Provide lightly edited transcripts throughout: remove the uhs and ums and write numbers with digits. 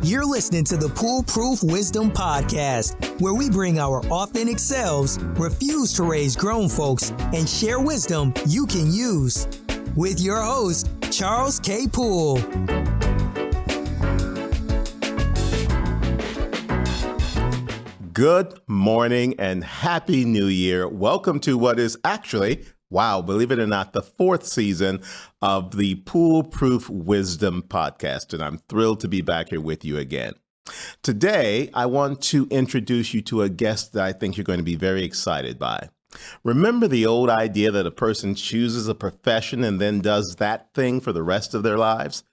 You're listening to the PoolePRoof Wisdom Podcast, where we bring our authentic selves, refuse to raise grown folks, and share wisdom you can use. With your host, Charles K. Poole. Good morning and Happy New Year. Welcome to what is actually, wow, believe it or not, the fourth season of the PoolePRoof Wisdom Podcast, and I'm thrilled to be back here with you again. Today, I want to introduce you to a guest that I think you're going to be very excited by. Remember the old idea that a person chooses a profession and then does that thing for the rest of their lives?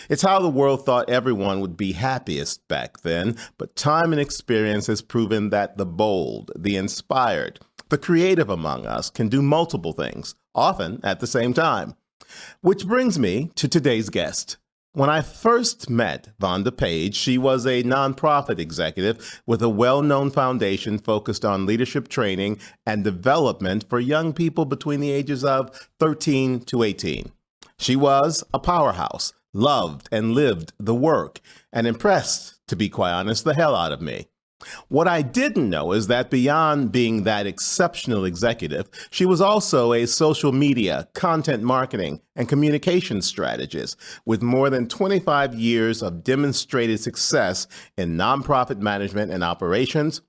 It's how the world thought everyone would be happiest back then, but time and experience has proven that the bold, the inspired, the creative among us can do multiple things, often at the same time. Which brings me to today's guest. When I first met Vonda Paige, she was a nonprofit executive with a well-known foundation focused on leadership training and development for young people between the ages of 13 to 18. She was a powerhouse, loved and lived the work, and impressed, to be quite honest, the hell out of me. What I didn't know is that beyond being that exceptional executive, she was also a social media, content marketing, and communication strategist with more than 25 years of demonstrated success in nonprofit management and operations,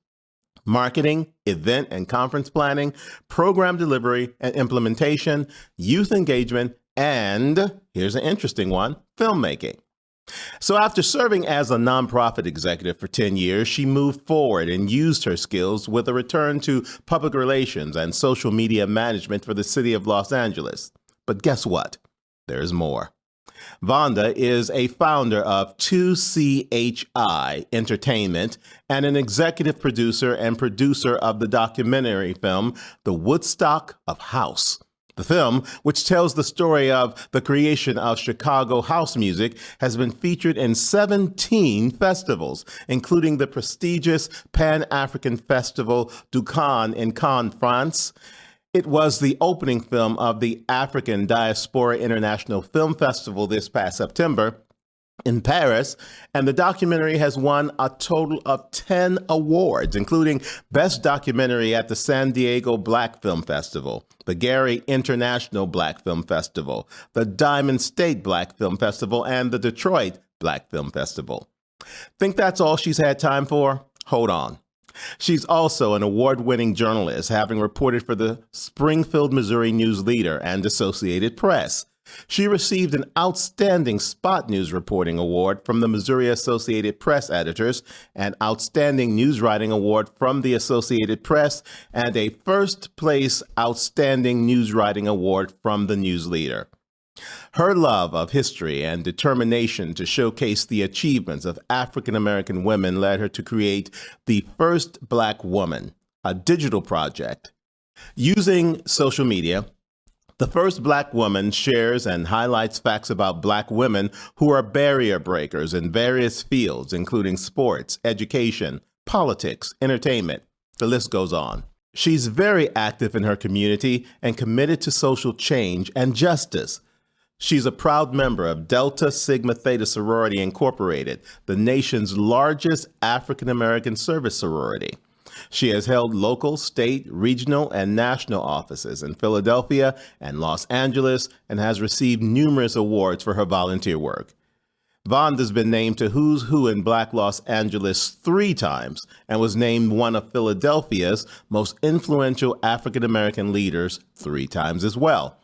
marketing, event and conference planning, program delivery and implementation, youth engagement, and, here's an interesting one, filmmaking. So after serving as a nonprofit executive for 10 years, she moved forward and used her skills with a return to public relations and social media management for the city of Los Angeles. But guess what? There's more. Vonda is a founder of 2CHI Entertainment and an executive producer and producer of the documentary film, The Woodstock of House. The film, which tells the story of the creation of Chicago house music, has been featured in 17 festivals, including the prestigious Pan-African Festival du Cannes in Cannes, France. It was the opening film of the African Diaspora International Film Festival this past September in Paris, and the documentary has won a total of 10 awards, including Best Documentary at the San Diego Black Film Festival, the Gary International Black Film Festival, the Diamond State Black Film Festival, and the Detroit Black Film Festival. Think that's all she's had time for? Hold on. She's also an award-winning journalist, having reported for the Springfield, Missouri News Leader and Associated Press. She received an Outstanding Spot News Reporting Award from the Missouri Associated Press editors, an Outstanding News Writing Award from the Associated Press, and a First Place Outstanding News Writing Award from the News Leader. Her love of history and determination to showcase the achievements of African American women led her to create The First Black Woman, a digital project. Using social media, The First Black Woman shares and highlights facts about Black women who are barrier breakers in various fields, including sports, education, politics, entertainment. The list goes on. She's very active in her community and committed to social change and justice. She's a proud member of Delta Sigma Theta Sorority Incorporated, the nation's largest African American service sorority. She has held local, state, regional, and national offices in Philadelphia and Los Angeles and has received numerous awards for her volunteer work. Vonda's been named to Who's Who in Black Los Angeles 3 times and was named one of Philadelphia's most influential African American leaders 3 times as well.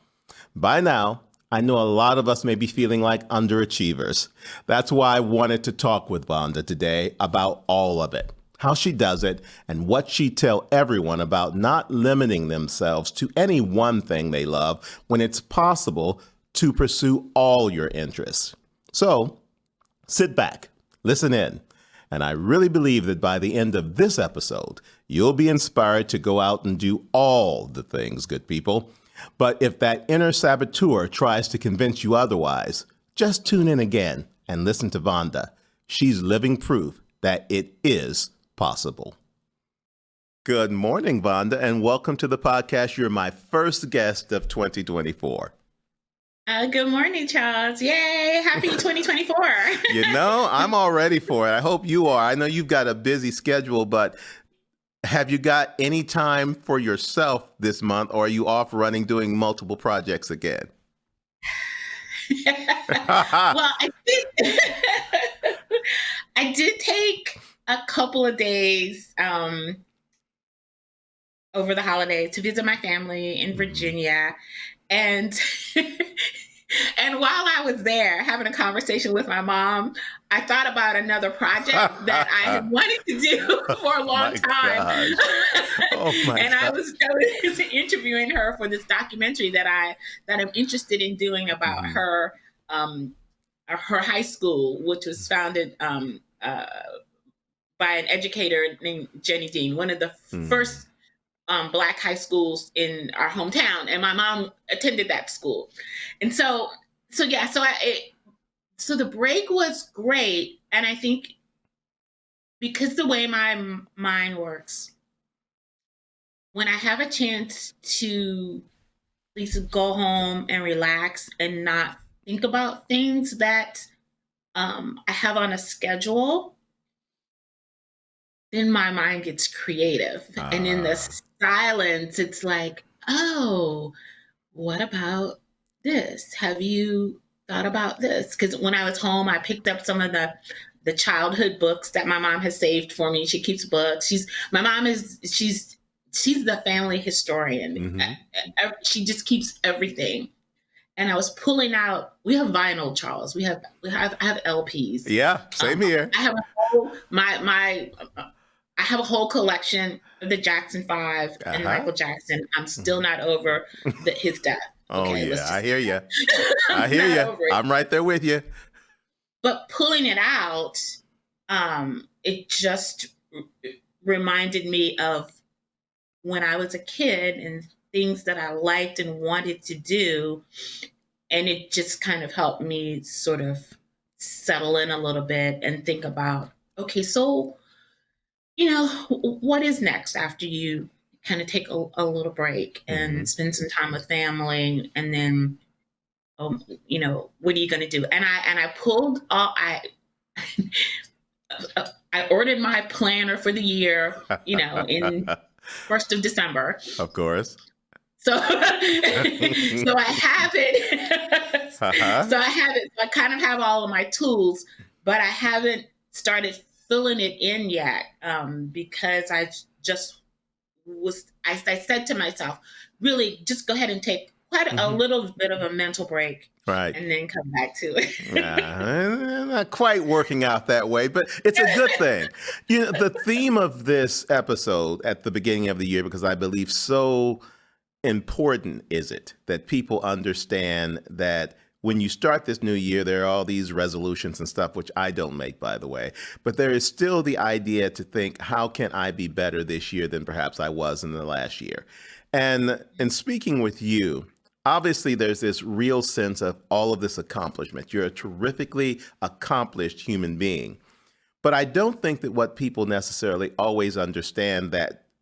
By now, I know a lot of us may be feeling like underachievers. That's why I wanted to talk with Vonda today about all of it. How she does it, and what she'd tell everyone about not limiting themselves to any one thing they love when it's possible to pursue all your interests. So, sit back, listen in, and I really believe that by the end of this episode, you'll be inspired to go out and do all the things, good people. But if that inner saboteur tries to convince you otherwise, just tune in again and listen to Vonda. She's living proof that it is possible. Good morning, Vonda, and welcome to the podcast. You're my first guest of 2024. Good morning, Charles. Yay. Happy 2024. I'm all ready for it. I hope you are. I know you've got a busy schedule, but have you got any time for yourself this month, or are you off running doing multiple projects again? Well, I did take a couple of days over the holiday to visit my family in Virginia. And and while I was there having a conversation with my mom, I thought about another project that I had wanted to do for a long time. And I was interviewing her for this documentary that I'm interested in doing about her high school, which was founded by an educator named Jenny Dean, one of the first Black high schools in our hometown, and my mom attended that school. And so the break was great, and I think because the way my mind works, when I have a chance to at least go home and relax and not think about things that I have on a schedule, then my mind gets creative. And in the silence, it's like, oh, what about this? Have you thought about this? Because when I was home, I picked up some of the childhood books that my mom has saved for me. She keeps books. She's the family historian. She just keeps everything. And I was pulling out. We have vinyl, Charles. I have LPs. Yeah, same here. I have a whole I have a whole collection of the Jackson 5 and Michael Jackson. I'm still not over his death. Okay, I hear you. I hear you. I'm right there with you. But pulling it out, it just reminded me of when I was a kid and things that I liked and wanted to do. And it just kind of helped me sort of settle in a little bit and think about, okay, so, what is next after you kind of take a little break and spend some time with family, and then, what are you going to do? And I pulled all, I ordered my planner for the year, in 1st of December. Of course. So I have it. So I kind of have all of my tools, but I haven't started filling it in yet, because I said to myself, really just go ahead and take quite a little bit of a mental break. Right. And then come back to it. Not quite working out that way, but it's a good thing. The theme of this episode at the beginning of the year, because I believe so important is it that people understand that when you start this new year, there are all these resolutions and stuff, which I don't make, by the way, but there is still the idea to think, how can I be better this year than perhaps I was in the last year? And in speaking with you, obviously there's this real sense of all of this accomplishment. You're a terrifically accomplished human being. But I don't think that what people necessarily always understand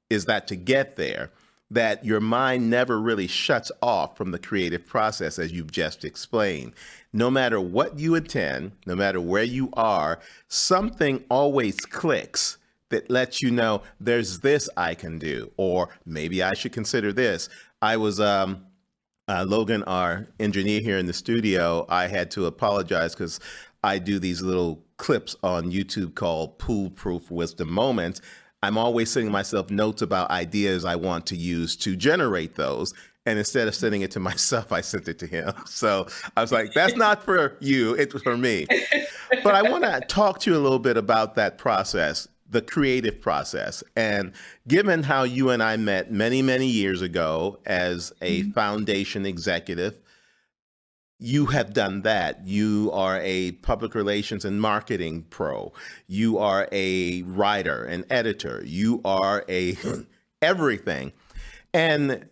is that to get there, that your mind never really shuts off from the creative process, as you've just explained. No matter what you attend, no matter where you are, something always clicks that lets you know there's this I can do, or maybe I should consider this. I was, Logan, our engineer here in the studio, I had to apologize because I do these little clips on YouTube called PoolePRoof Wisdom Moments. I'm always sending myself notes about ideas I want to use to generate those. And instead of sending it to myself, I sent it to him. So I was like, that's not for you, it's for me. But I want to talk to you a little bit about that process, the creative process. And given how you and I met many, many years ago as a foundation executive, you have done that. You are a public relations and marketing pro. You are a writer, an editor. You are everything. And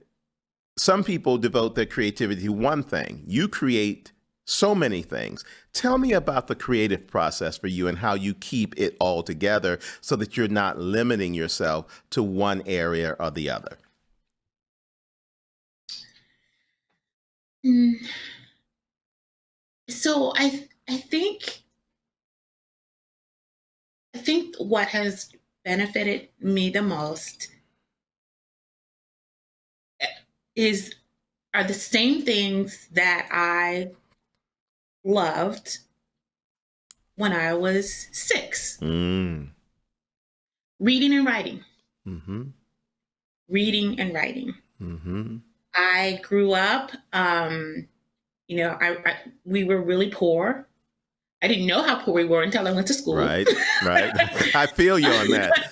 some people devote their creativity to one thing. You create so many things. Tell me about the creative process for you and how you keep it all together so that you're not limiting yourself to one area or the other. so I think what has benefited me the most is are the same things that I loved when I was 6. Reading and writing. Mm-hmm. Reading and writing. Mm-hmm. I grew up, we were really poor. I didn't know how poor we were until I went to school. Right. I feel you on that.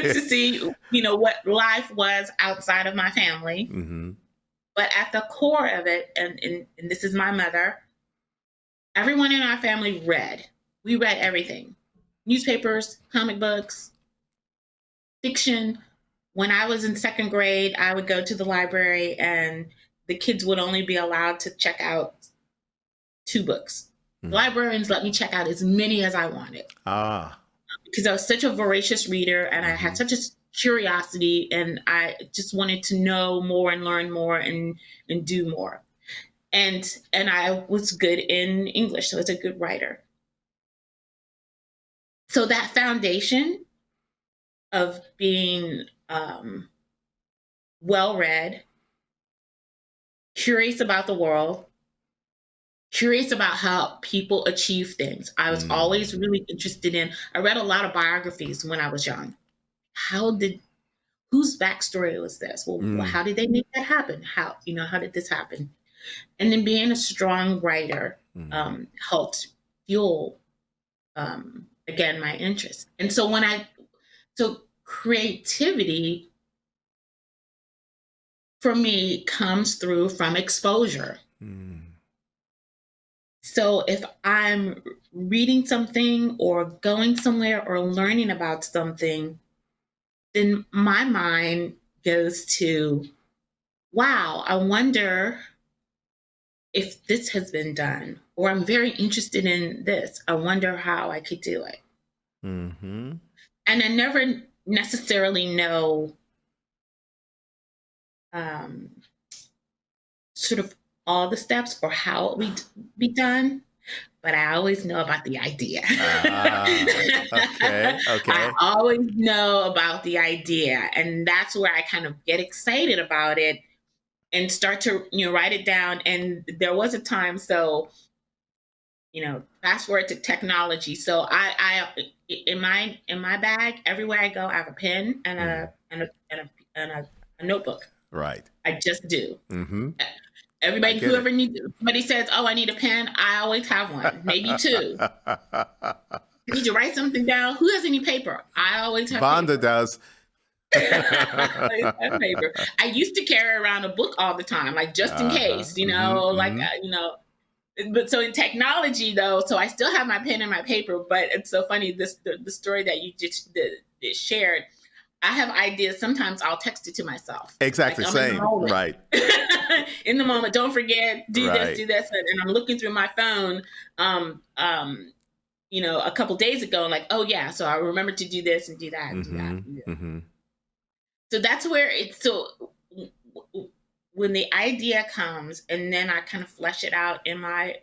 To see, what life was outside of my family. Mm-hmm. But at the core of it, and this is my mother, everyone in our family read. We read everything. Newspapers, comic books, fiction. When I was in 2nd grade, I would go to the library and the kids would only be allowed to check out 2 books. Mm-hmm. Librarians let me check out as many as I wanted. Because I was such a voracious reader and I had such a curiosity and I just wanted to know more and learn more and do more. And I was good in English, so I was a good writer. So that foundation of being well-read, curious about the world, curious about how people achieve things. I was always really interested in, I read a lot of biographies when I was young. Whose backstory was this? Well, how did they make that happen? How did this happen? And then being a strong writer helped fuel, again, my interest. And so so creativity for me comes through from exposure. So if I'm reading something or going somewhere or learning about something, then my mind goes to, wow, I wonder if this has been done, or I'm very interested in this. I wonder how I could do it. Mm-hmm. And I never necessarily know sort of all the steps or how it would be done, but I always know about the idea. Okay. I always know about the idea, and that's where I kind of get excited about it and start to write it down. And there was a time, so fast forward to technology. So I in my bag everywhere I go, I have a pen and a notebook. Right. I just do. Mm-hmm. Everybody, whoever needs, somebody says, "Oh, I need a pen." I always have one, maybe 2. I need to write something down. Who has any paper? I always have. Vonda does. I always have paper. I used to carry around a book all the time, like just in case, But so in technology, though, so I still have my pen and my paper. But it's so funny, the story that you just shared. I have ideas. Sometimes I'll text it to myself. Exactly, like same. Right. In the moment, don't forget, do this, and I'm looking through my phone. A couple days ago, like, oh yeah, so I remember to do this and do that and do that. And do that. Mm-hmm. So that's where it's so. When the idea comes, and then I kind of flesh it out in my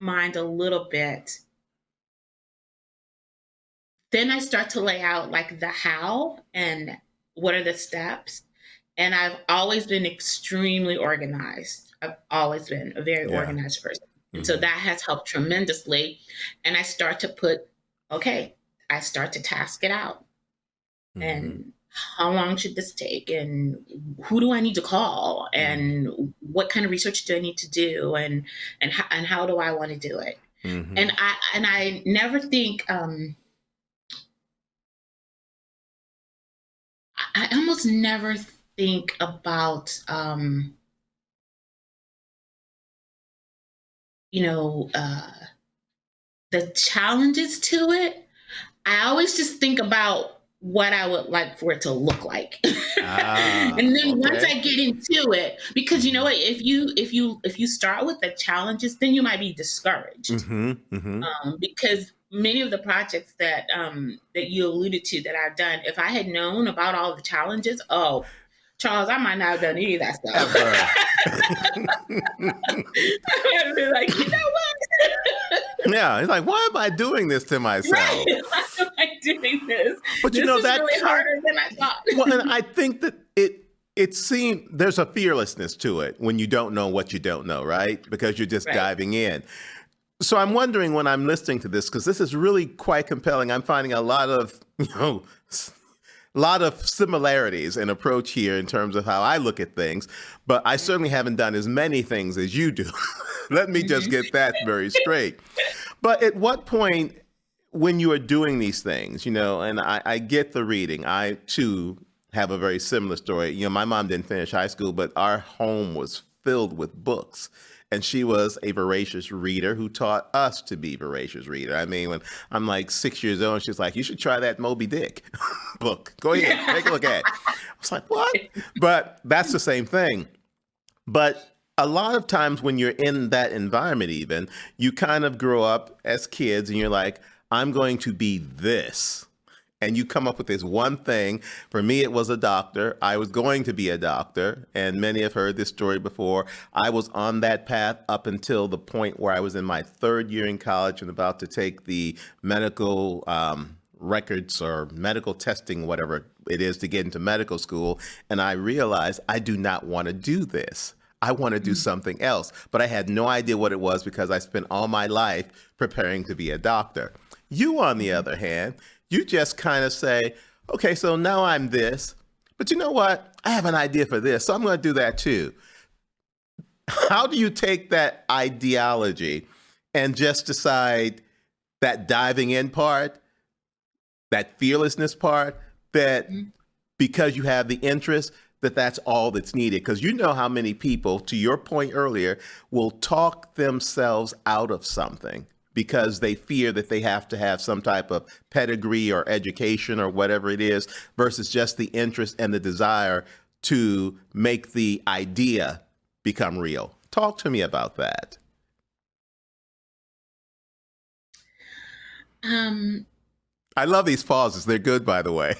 mind a little bit. Then I start to lay out like the how and what are the steps. And I've always been extremely organized. I've always been a very organized person. And so that has helped tremendously. And I start to I start to task it out. Mm-hmm. And how long should this take? And who do I need to call? And what kind of research do I need to do? And how do I want to do it? Mm-hmm. And I never think, I almost never think about, the challenges to it. I always just think about what I would like for it to look like. And then once I get into it, because you know what, if you start with the challenges, then you might be discouraged. Mm-hmm, mm-hmm. Because many of the projects that you alluded to that I've done, if I had known about all the challenges, Charles, I might not have done any of that stuff. I'd be like, you know what? Yeah, he's like, why am I doing this to myself? Right. Why am I doing this? But this you know, is that really harder than I thought. Well, and I think that it seems there's a fearlessness to it when you don't know what you don't know, right? Because you're just diving in. So I'm wondering when I'm listening to this, because this is really quite compelling. I'm finding a lot of, similarities in approach here in terms of how I look at things, but I certainly haven't done as many things as you do. Let me just get that very straight. But at what point, when you are doing these things, and I get the reading, I too have a very similar story. My mom didn't finish high school, but our home was filled with books. And she was a voracious reader who taught us to be voracious reader. I mean, when I'm like 6 years old, she's like, you should try that Moby Dick book. Go ahead, take a look at it. I was like, what? But that's the same thing. But a lot of times when you're in that environment, even, you kind of grow up as kids and you're like, I'm going to be this. And you come up with this one thing. For me, it was a doctor. I was going to be a doctor. And many have heard this story before. I was on that path up until the point where I was in my third year in college and about to take the medical records or medical testing, whatever it is, to get into medical school. And I realized I do not want to do this. I want to do something else. But I had no idea what it was because I spent all my life preparing to be a doctor. You, on the other hand, you just kind of say, okay, so now I'm this, but you know what? I have an idea for this, so I'm going to do that too. How do you take that ideology and just decide that diving in part, that fearlessness part, that because you have the interest, that's all that's needed? Because you know how many people, to your point earlier, will talk themselves out of something because they fear that they have to have some type of pedigree or education or whatever it is, versus just the interest and the desire to make the idea become real. Talk to me about that. I love these pauses. They're good, by the way.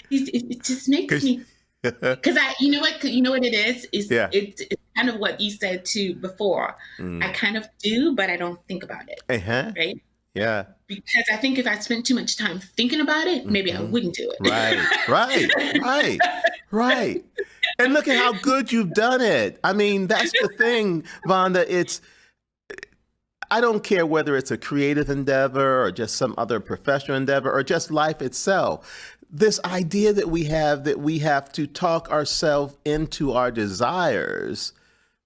It just makes me, because you know what it is it's kind of what you said too before. I kind of do, but I don't think about it. Right? Yeah. Because I think if I spent too much time thinking about it, maybe I wouldn't do it. Right. And look at how good you've done it. I mean, that's the thing, Vonda. I don't care whether it's a creative endeavor or just some other professional endeavor or just life itself. This idea that we have to talk ourselves into our desires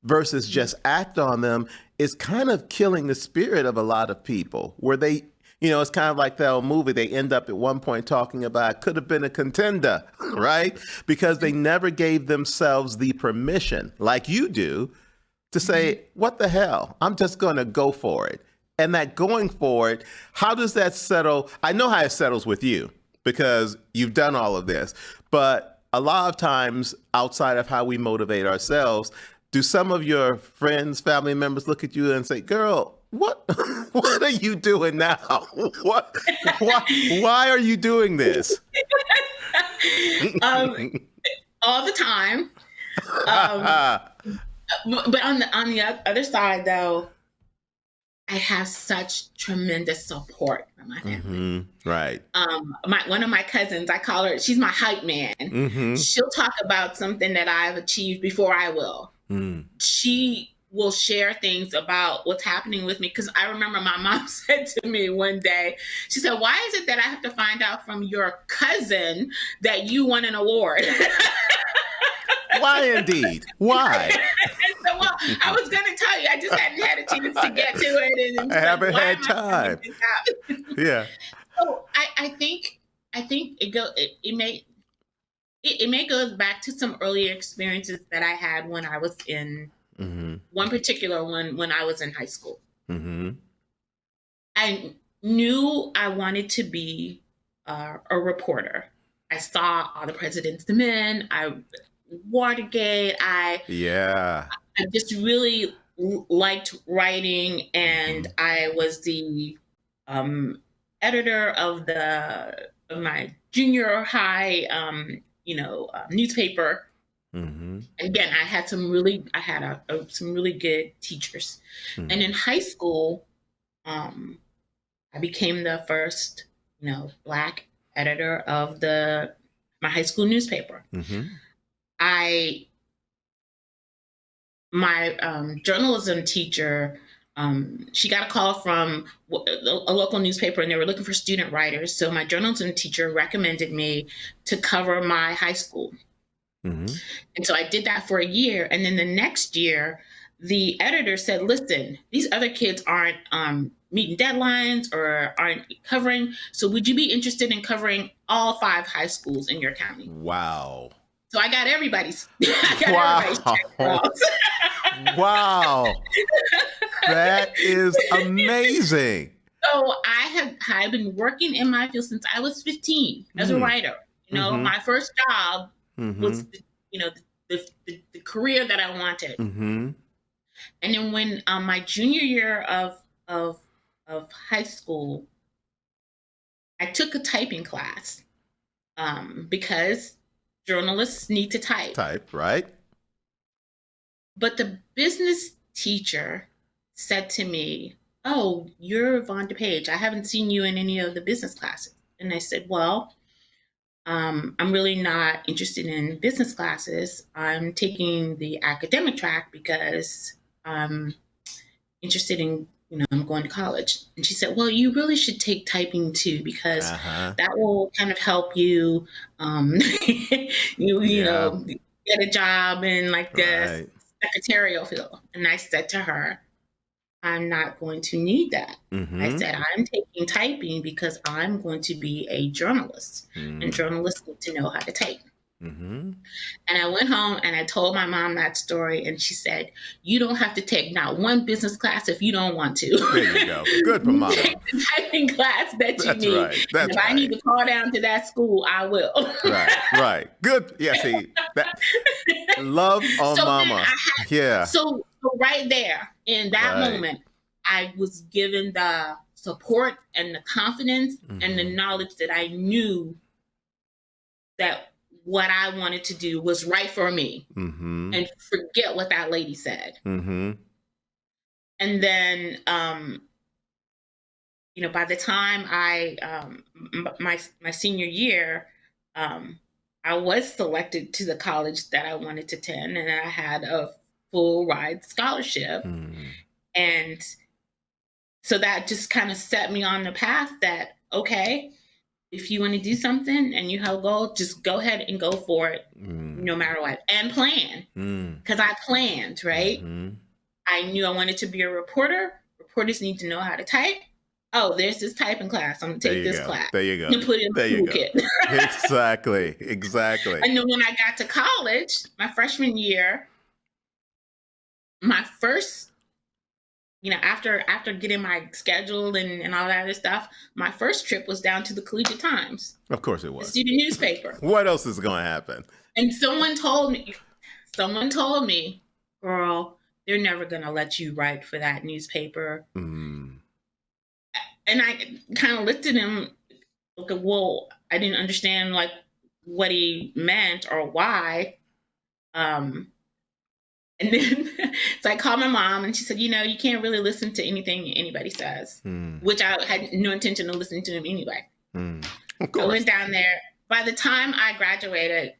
versus just act on them is kind of killing the spirit of a lot of people, where they, it's kind of like that old movie. They end up at one point talking about could have been a contender, right? Because they never gave themselves the permission, like you do, to say, what the hell? I'm just going to go for it. And that going for it, how does that settle? I know how it settles with you because you've done all of this. But a lot of times outside of how we motivate ourselves, do some of your friends, family members look at you and say, girl, what are you doing now? Why are you doing this? All the time. But on the other side, though, I have such tremendous support from my family. Right. One of my cousins, I call her, she's my hype man. She'll talk about something that I've achieved before I will. She will share things about what's happening with me. Because I remember my mom said to me one day, she said, why is it that I have to find out from your cousin that you won an award? Why indeed? Why? So, well, I was going to tell you, I just hadn't had a chance to get to it. And I haven't had time. Yeah. So I think it may go back to some earlier experiences that I had when I was in one particular one when I was in high school. I knew I wanted to be a reporter. I saw All the President's Men. Watergate. I just really liked writing, and I was the editor of my junior high, newspaper. Mm-hmm. Again, I had some really good teachers. Mm-hmm. And in high school, I became the first, Black editor of my high school newspaper. Mm-hmm. My journalism teacher, she got a call from a local newspaper, and they were looking for student writers. So my journalism teacher recommended me to cover my high school. Mm-hmm. And so I did that for a year. And then the next year, the editor said, listen, these other kids aren't meeting deadlines or aren't covering. So would you be interested in covering all 5 high schools in your county? Wow. So I got everybody's. Everybody's Wow. That is amazing. So I've been working in my field since I was 15 as a writer. My first job was, the career that I wanted. Mm-hmm. And then when my junior year of high school, I took a typing class because journalists need to type. Type, right? But the business teacher said to me, oh, you're Vonda Paige. I haven't seen you in any of the business classes. And I said, well, I'm really not interested in business classes. I'm taking the academic track because I'm interested in, I'm going to college. And she said, well, you really should take typing too, because that will kind of help you, get a job in like the secretarial field. And I said to her, I'm not going to need that. Mm-hmm. I said, I'm taking typing because I'm going to be a journalist, and journalists need to know how to type. Mm-hmm. And I went home and I told my mom that story, and she said, you don't have to take not one business class if you don't want to. There you go. Good for mama. Take the typing class that you need. Right. That's if I need to call down to that school, I will. Right. Good. Yeah, see, love on mama. So right there, in that moment, I was given the support and the confidence and the knowledge that I knew that what I wanted to do was right for me, and forget what that lady said. Mm-hmm. And then, by the time my senior year, I was selected to the college that I wanted to attend, and I had a full ride scholarship. And so that just kind of set me on the path that, okay, if you want to do something and you have a goal, just go ahead and go for it, no matter what, and plan. Because I planned, right? I knew I wanted to be a reporter. Reporters need to know how to type. Oh, there's this typing class. I'm going to take this class. There you go. And put it in the toolkit. Exactly. And then when I got to college, my freshman year, my first, after getting my schedule and all that other stuff, my first trip was down to the Collegiate Times. Of course it was. The student newspaper. What else is going to happen? And someone told me, girl, they're never going to let you write for that newspaper. And I kind of looked at him, okay, well, I didn't understand like what he meant or why. And then so I called my mom, and she said, you can't really listen to anything anybody says, which I had no intention of listening to him anyway. Of course. I went down there. By the time I graduated,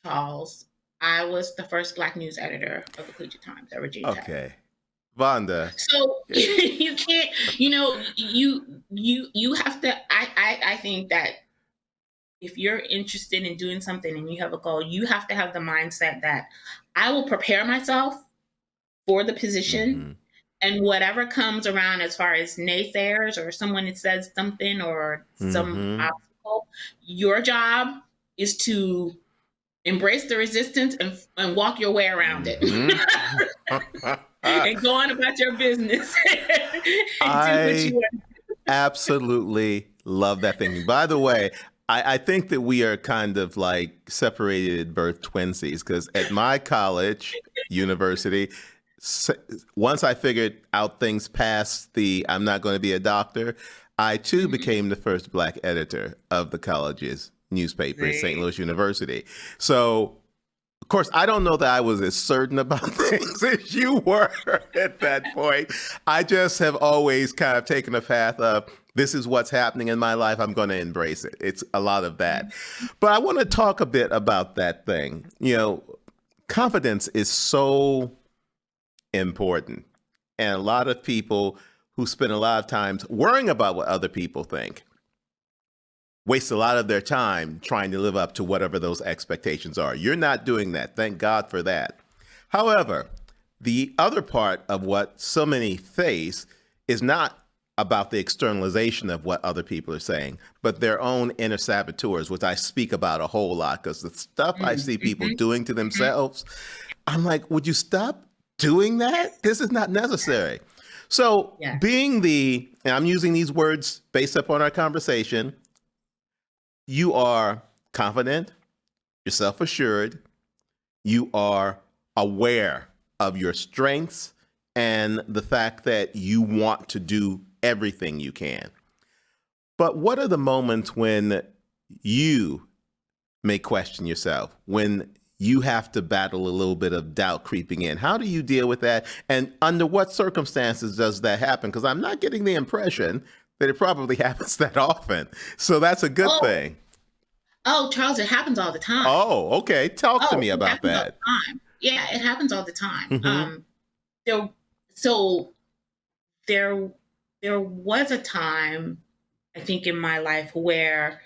Charles, I was the first Black news editor of the Collegiate Times at Virginia Tech. Okay. Vonda. So you can't, you have to, I think that if you're interested in doing something and you have a goal, you have to have the mindset that I will prepare myself for the position, and whatever comes around as far as naysayers or someone that says something or some obstacle, your job is to embrace the resistance and walk your way around it. And go on about your business. I absolutely love that thinking. By the way, I think that we are kind of like separated at birth twinsies, because at my college, university, once I figured out things past the I'm not going to be a doctor, I too became the first Black editor of the college's newspaper at St. Louis University. So, of course, I don't know that I was as certain about things as you were at that point. I just have always kind of taken a path of, this is what's happening in my life. I'm going to embrace it. It's a lot of that. But I want to talk a bit about that thing. You know, confidence is so important. And a lot of people who spend a lot of times worrying about what other people think waste a lot of their time trying to live up to whatever those expectations are. You're not doing that. Thank God for that. However, the other part of what so many face is not about the externalization of what other people are saying, but their own inner saboteurs, which I speak about a whole lot, because the stuff I see people doing to themselves, I'm like, would you stop doing that? This is not necessary. So being and I'm using these words based upon our conversation, you are confident, you're self-assured, you are aware of your strengths and the fact that you want to do everything you can. But what are the moments when you may question yourself, when you have to battle a little bit of doubt creeping in? How do you deal with that? And under what circumstances does that happen? Because I'm not getting the impression that it probably happens that often. So that's a good thing. Oh, Charles, it happens all the time. Oh, okay. Talk to me about that. Yeah, it happens all the time. Mm-hmm. There was a time, I think, in my life where,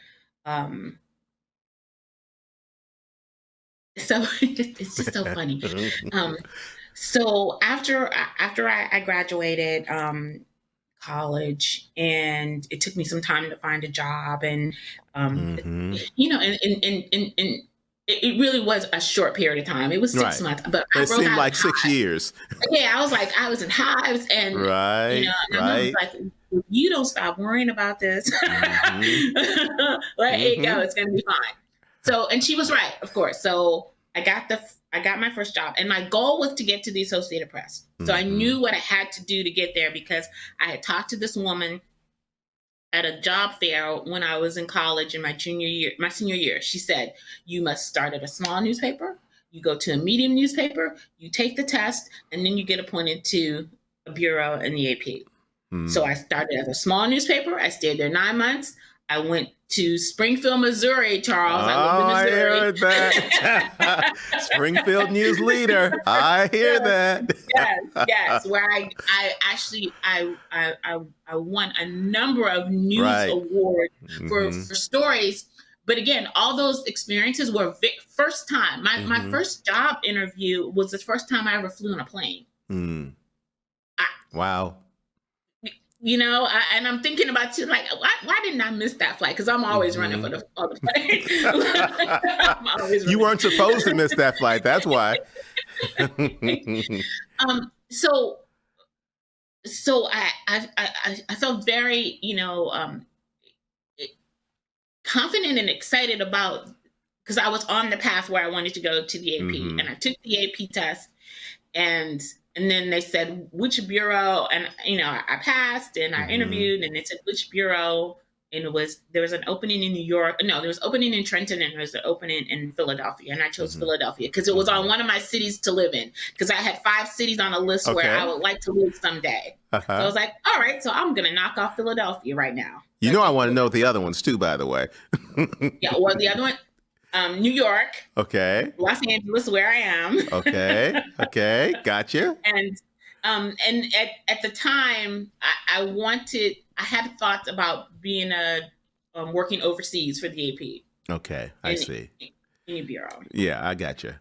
so it's just so funny. So after I graduated college, and it took me some time to find a job, and you know, and it really was a short period of time. It was 6 months, but it seemed like 6 years. Yeah, I was in hives, and you know, and I was like, you don't stop worrying about this. Let it go. It's gonna be fine. So, and she was right, of course. So I got my first job, and my goal was to get to the Associated Press. So I knew what I had to do to get there, because I had talked to this woman at a job fair when I was in college in my senior year. She said, you must start at a small newspaper, you go to a medium newspaper, you take the test, and then you get appointed to a bureau in the AP. So I started at a small newspaper. I stayed there 9 months. I went to Springfield, Missouri, Charles. I lived in Missouri. I heard that. Springfield News Leader. I hear that. Yes. Where I won a number of news awards for stories. But again, all those experiences were first time. My first job interview was the first time I ever flew on a plane. Wow. You know, and I'm thinking about you, like, why didn't I miss that flight? Because I'm always running for the plane. You weren't supposed to miss that flight. That's why. So I felt very, you know, confident and excited about, because I was on the path where I wanted to go to the AP, and I took the AP test, and then they said, which bureau? And, you know, I passed, and I interviewed, and they said, which bureau? And there was an opening in New York. No, there was an opening in Trenton, and there was an opening in Philadelphia. And I chose Philadelphia because it was on one of my cities to live in, because I had 5 cities on a list where I would like to live someday. So I was like, all right, so I'm going to knock off Philadelphia right now. You know, I want to know the other ones too, by the way. Yeah, or the other one. New York. Okay. Los Angeles, where I am. Okay. Gotcha. And at the time, I had thoughts about being working overseas for the AP. Okay, I see. In a bureau. Yeah, I gotcha.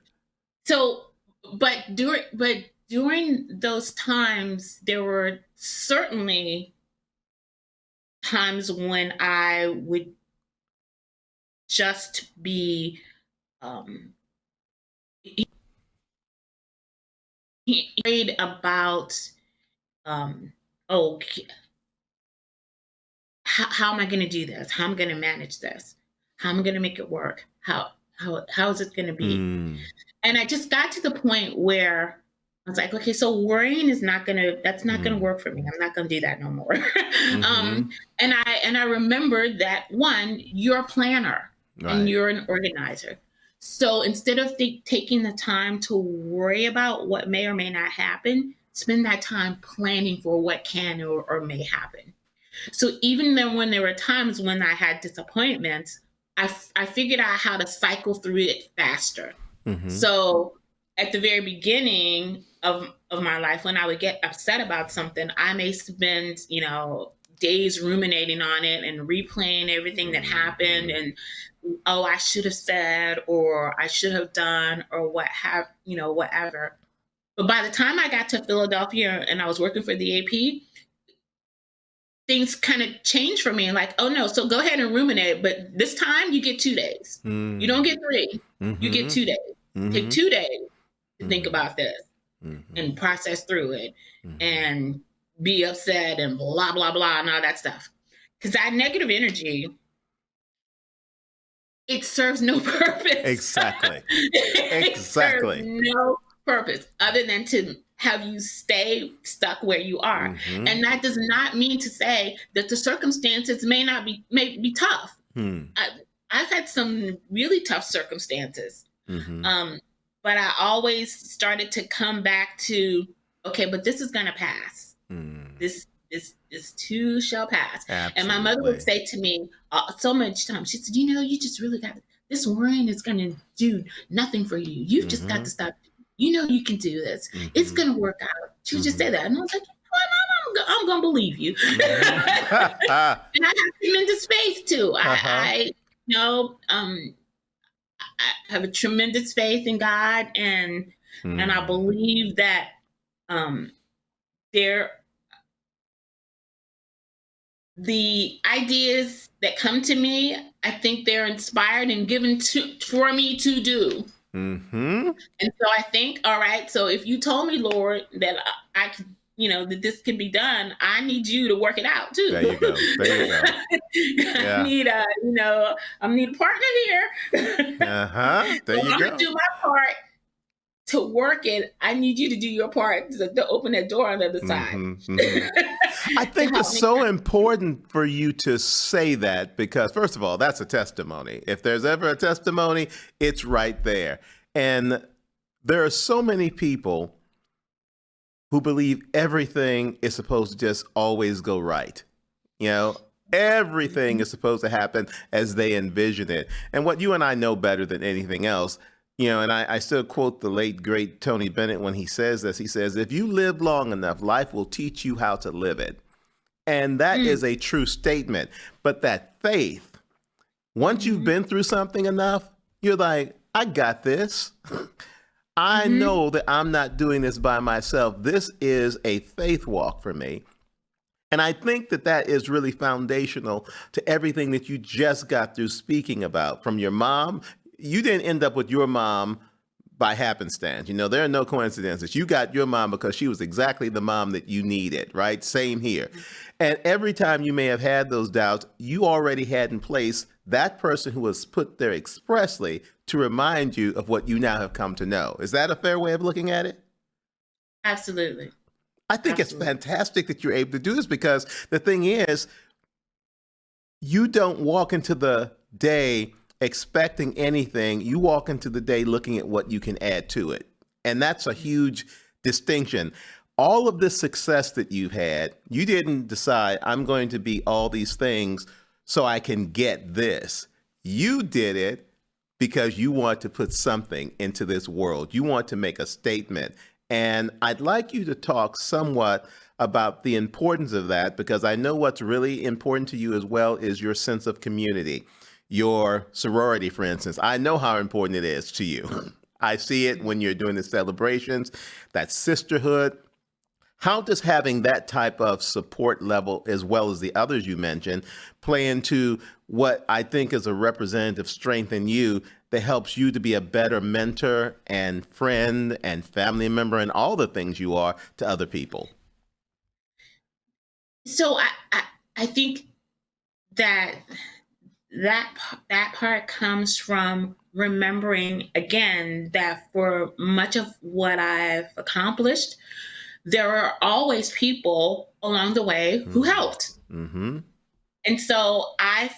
So, but during those times, there were certainly times when I would just be worried about how am I going to do this? How am I going to manage this? How am I going to make it work? How is it going to be? And I just got to the point where I was like, okay, so worrying is not that's not gonna work for me. I'm not gonna do that no more. And I remembered that, one, you're a planner. and Right. you're an organizer. So instead of taking the time to worry about what may or may not happen, spend that time planning for what can or may happen. So even then, when there were times when I had disappointments, I figured out how to cycle through it faster. Mm-hmm. So at the very beginning of my life, when I would get upset about something, I may spend, days ruminating on it and replaying everything that happened and, oh, I should have said, or I should have done, or whatever. But by the time I got to Philadelphia and I was working for the AP, things kind of changed for me. Like, oh no, so go ahead and ruminate, but this time you get 2 days. You don't get 3. You get 2 days. Take 2 days to think about this and process through it and be upset and blah, blah, blah, and all that stuff. Because that negative energy, it serves no purpose. Exactly. It Exactly. serves no purpose other than to have you stay stuck where you are. And that does not mean to say that the circumstances may be tough. I've had some really tough circumstances. But I always started to come back to, okay, but this is going to pass. This too shall pass. Absolutely. And my mother would say to me so much time, she said, you just really got this worrying is going to do nothing for you. You've just got to stop. You can do this. It's going to work out. She would just say that. And I was like, I'm going to believe you. And I have tremendous faith too. I have a tremendous faith in God, and I believe that the ideas that come to me, I think they're inspired and given for me to do. And so I think, all right, so if you told me, Lord, that I could, that this can be done, I need you to work it out too. There you go. Yeah. I need a partner here. There you I'm go. gonna do my part to work it. I need you to do your part to open that door on the other side. I think it's so important for you to say that because, first of all, that's a testimony. If there's ever a testimony, it's right there. And there are so many people who believe everything is supposed to just always go right. Everything is supposed to happen as they envision it. And what you and I know better than anything else, and I still quote the late, great Tony Bennett when he says this. He says, if you live long enough, life will teach you how to live it. And that is a true statement. But that faith, once you've been through something enough, you're like, I got this. I know that I'm not doing this by myself. This is a faith walk for me. And I think that is really foundational to everything that you just got through speaking about. From your mom, you didn't end up with your mom by happenstance. There are no coincidences. You got your mom because she was exactly the mom that you needed, right? Same here. And every time you may have had those doubts, you already had in place that person who was put there expressly to remind you of what you now have come to know. Is that a fair way of looking at it? Absolutely. I think it's fantastic that you're able to do this because the thing is, you don't walk into the day expecting anything. You walk into the day looking at what you can add to it. And that's a huge distinction. All of this success that you've had, you didn't decide I'm going to be all these things so I can get this. You did it because you want to put something into this world. You want to make a statement. And I'd like you to talk somewhat about the importance of that, because I know what's really important to you as well is your sense of community. Your sorority, for instance, I know how important it is to you. I see it when you're doing the celebrations, that sisterhood. How does having that type of support level, as well as the others you mentioned, play into what I think is a representative strength in you that helps you to be a better mentor and friend and family member and all the things you are to other people? So I think that part comes from remembering, again, that for much of what I've accomplished, there are always people along the way who helped. And so I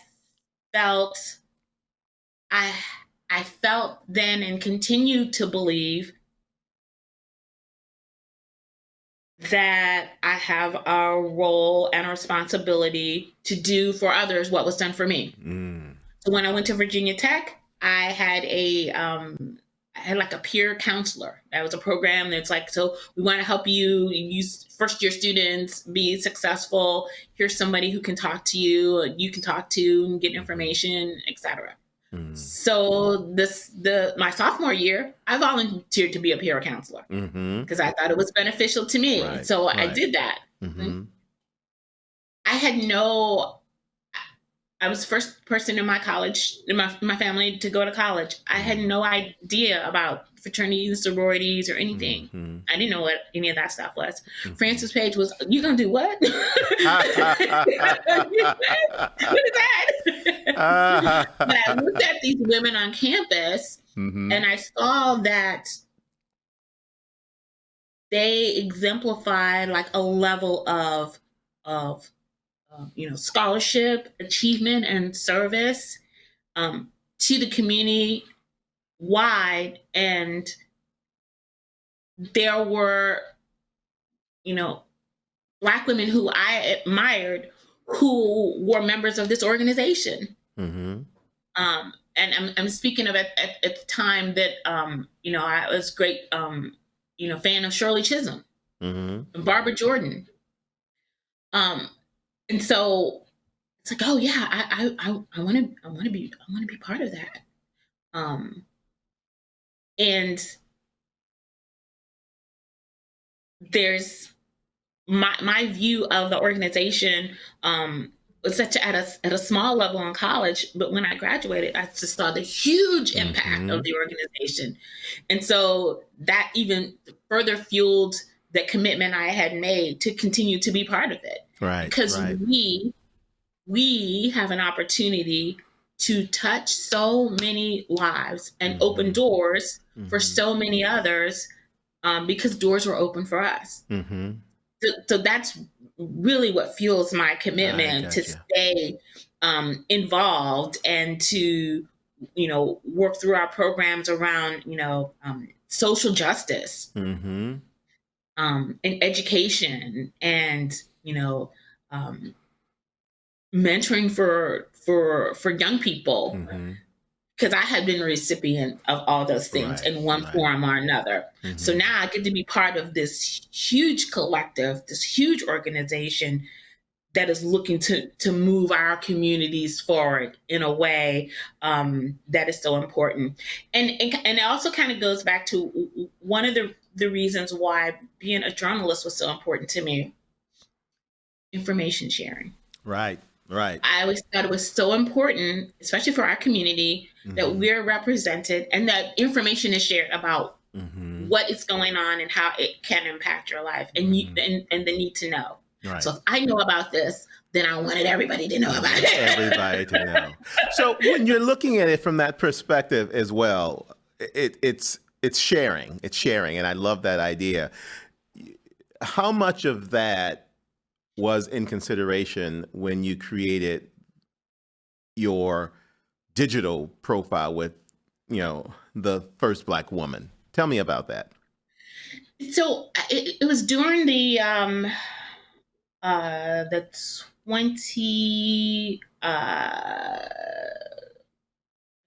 felt I felt then and continue to believe that I have a role and a responsibility to do for others what was done for me. So when I went to Virginia Tech, I had like a peer counselor. That was a program that's like, so we want to help you first year students be successful. Here's somebody who can talk to you can talk to and get information, etc. So my sophomore year, I volunteered to be a peer counselor because I thought it was beneficial to me. Right, so right. I did that. I was the first person in my college, in my family, to go to college. I had no idea about fraternities, sororities, or anything. I didn't know what any of that stuff was. Frances Page was, you gonna do what? What is that? But I looked at these women on campus, and I saw that they exemplified like a level of scholarship, achievement, and service to the community wide. And there were, Black women who I admired who were members of this organization. And I'm speaking of at the time that, I was a great, fan of Shirley Chisholm and Barbara Jordan. And so it's like, oh yeah, I want to be part of that. And there's my view of the organization was such at a small level in college, but when I graduated, I just saw the huge impact of the organization, and so that even further fueled the commitment I had made to continue to be part of it. Right. Because we have an opportunity to touch so many lives and open doors for so many others because doors were open for us. So that's really what fuels my commitment to stay involved and to, work through our programs around, social justice and education and, mentoring for young people, because I had been a recipient of all those things in one form or another. So now I get to be part of this huge collective, this huge organization that is looking to move our communities forward in a way that is so important. And it also kind of goes back to one of the reasons why being a journalist was so important to me: information sharing. Right. I always thought it was so important, especially for our community, that we're represented and that information is shared about what is going on and how it can impact your life and and the need to know. Right. So if I know about this, then I wanted everybody to know about it. Everybody to know. So when you're looking at it from that perspective as well, it's sharing. It's sharing, and I love that idea. How much of that was in consideration when you created your digital profile with, the first Black woman? Tell me about that. So it was during the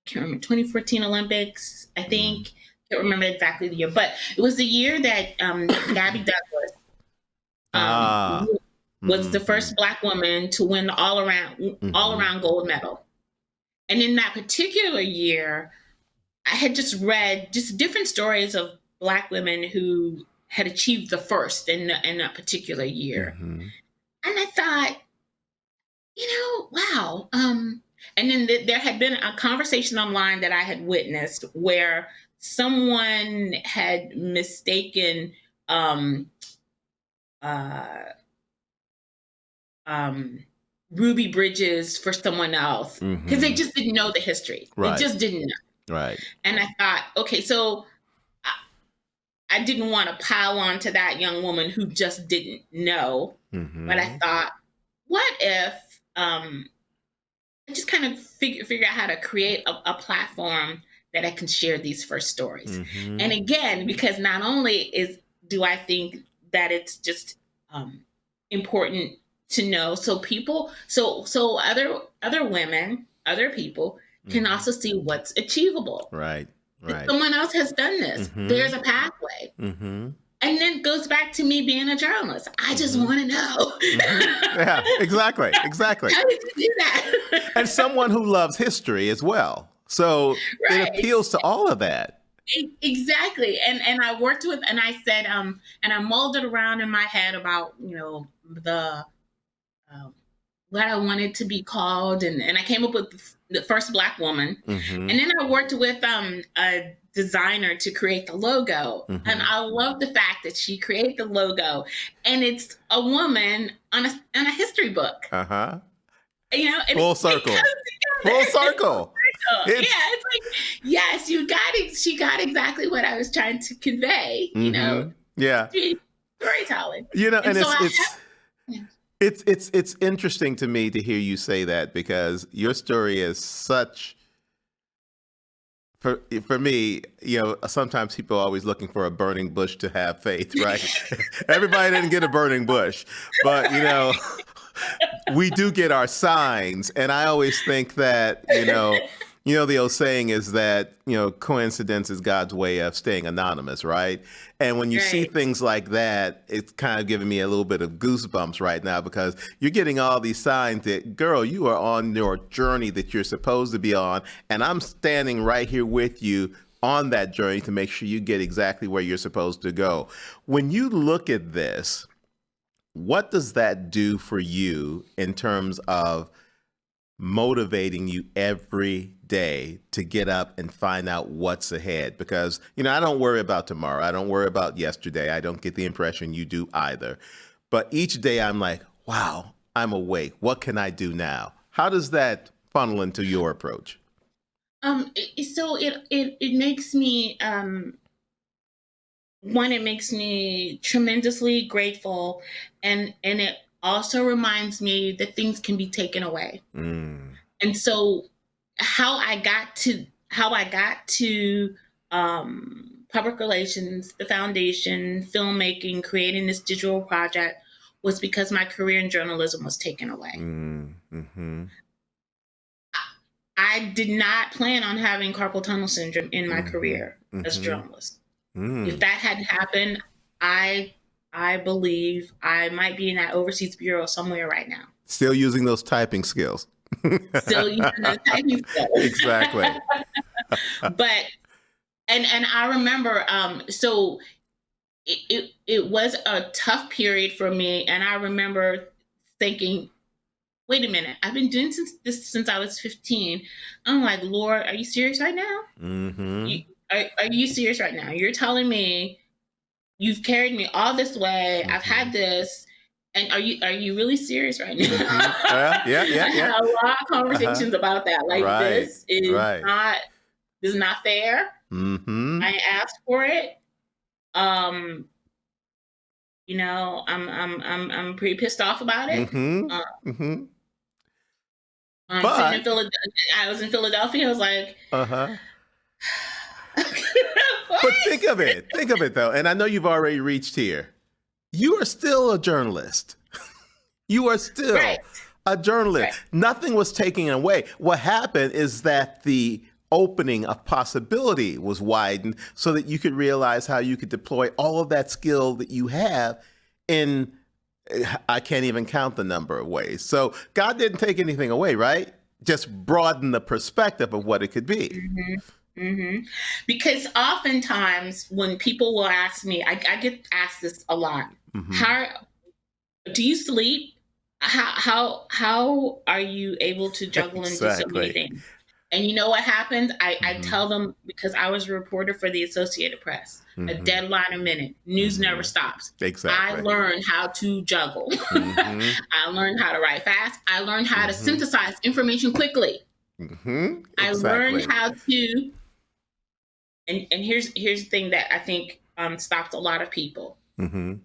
2014 Olympics, I think. Can't remember exactly the year, but it was the year that Gabby Douglas was the first Black woman to win the all around gold medal. And in that particular year, I had just read different stories of Black women who had achieved the first in that particular year. And I thought, wow. And then there had been a conversation online that I had witnessed where someone had mistaken Ruby Bridges for someone else because they just didn't know the history. They just didn't know. Right. And I thought, okay, so I didn't want to pile on to that young woman who just didn't know. But I thought, what if just kind of figure out how to create a platform that I can share these first stories. Mm-hmm. And again, because not only do I think that it's just important to know, so other women, other people can Mm-hmm. also see what's achievable. Right. Someone else has done this. Mm-hmm. There's a pathway. Mm-hmm. And then it goes back to me being a journalist. I just want to know. Mm-hmm. Yeah, exactly. How did you do that? And someone who loves history as well. So Right. it appeals to all of that. Exactly. And I worked with, and I said, and I molded around in my head about, the, what I wanted to be called. And I came up with the first Black woman. Mm-hmm. And then I worked with a designer to create the logo. Mm-hmm. And I love the fact that she created the logo, and it's a woman on a history book. Uh-huh. And Full circle. Full circle. It's like, yes, she got exactly what I was trying to convey, Mm-hmm. Yeah. Storytelling. And so it's interesting to me to hear you say that, because your story is such, for me, sometimes people are always looking for a burning bush to have faith, right? Everybody didn't get a burning bush, but we do get our signs. And I always think that, the old saying is that, coincidence is God's way of staying anonymous, right? And when you see things like that, it's kind of giving me a little bit of goosebumps right now, because you're getting all these signs that, girl, you are on your journey that you're supposed to be on. And I'm standing right here with you on that journey to make sure you get exactly where you're supposed to go. When you look at this, what does that do for you in terms of motivating you every day to get up and find out what's ahead? Because, I don't worry about tomorrow. I don't worry about yesterday. I don't get the impression you do either. But each day I'm like, wow, I'm awake. What can I do now? How does that funnel into your approach? So it makes me, it makes me tremendously grateful, and it also reminds me that things can be taken away. Mm. And so how I got to public relations, the foundation, filmmaking, creating this digital project, was because my career in journalism was taken away. Mm-hmm. I did not plan on having carpal tunnel syndrome in my career as a journalist. If that hadn't happened, I believe I might be in that overseas bureau somewhere right now. Still using those typing skills. Still using those typing skills. Exactly. But and I remember, so it was a tough period for me, and I remember thinking, wait a minute, I've been doing this since I was 15. I'm like, Lord, are you serious right now? Mm-hmm. Are you serious right now? You're telling me you've carried me all this way. I've had this. And are you really serious right now? Yeah. I had a lot of conversations about that. Like, this is not fair. Mm-hmm. I asked for it. I'm pretty pissed off about it. Mm-hmm. Sitting in Philadelphia, I was in Philadelphia. I was like, But think of it though. And I know you've already reached here. You are still a journalist. You are still a journalist. Right. Nothing was taken away. What happened is that the opening of possibility was widened so that you could realize how you could deploy all of that skill that you have in, I can't even count the number of ways. So God didn't take anything away, right? Just broaden the perspective of what it could be. Mm-hmm. Mm-hmm. Because oftentimes when people will ask me, I get asked this a lot. Mm-hmm. How do you sleep? How are you able to juggle and do so many things? And you know what happened? I tell them, because I was a reporter for the Associated Press, a deadline a minute, news never stops. Exactly. I learned how to juggle. I learned how to write fast. I learned how to synthesize information quickly. I learned how to, and here's the thing that I think stops a lot of people.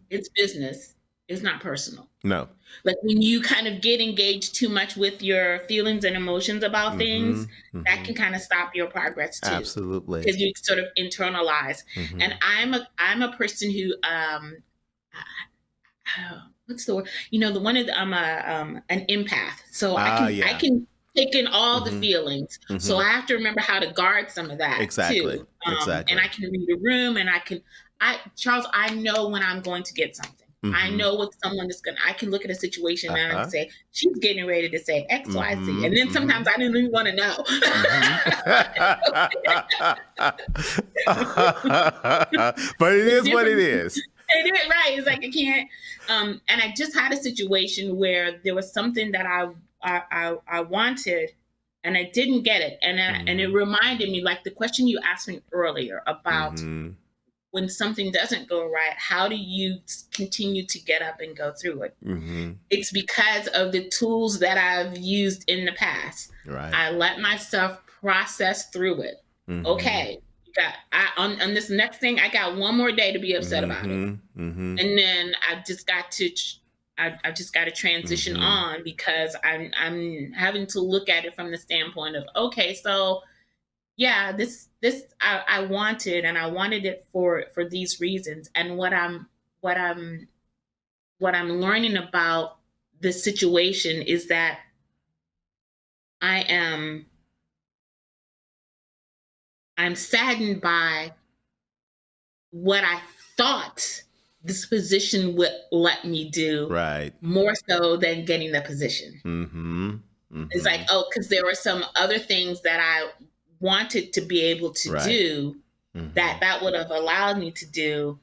It's business. It's not personal. No. Like when you kind of get engaged too much with your feelings and emotions about things, that can kind of stop your progress too. Absolutely. Because you sort of internalize. And I'm a person who what's the word? The one is I'm an empath. So I can take in all the feelings. So I have to remember how to guard some of that too. And I can read a room, and Charles, I know when I'm going to get something. I know what someone is I can look at a situation and I say, she's getting ready to say X, Y, Z. And then sometimes I don't even want to know. But it is what it is. It is, right. It's like I can't. And I just had a situation where there was something that I wanted, and I didn't get it. And it reminded me, like the question you asked me earlier about when something doesn't go right, how do you continue to get up and go through it? It's because of the tools that I've used in the past. Right. I let myself process through it. Okay. On this next thing, I got one more day to be upset about it. And then I've just got to transition on, because I'm having to look at it from the standpoint of, okay, so yeah, this I wanted, and I wanted it for these reasons. And what I'm learning about the situation is that I'm saddened by what I thought this position would let me do, right? More so than getting the position. It's like, because there were some other things that I wanted to be able to do that would have allowed me to do.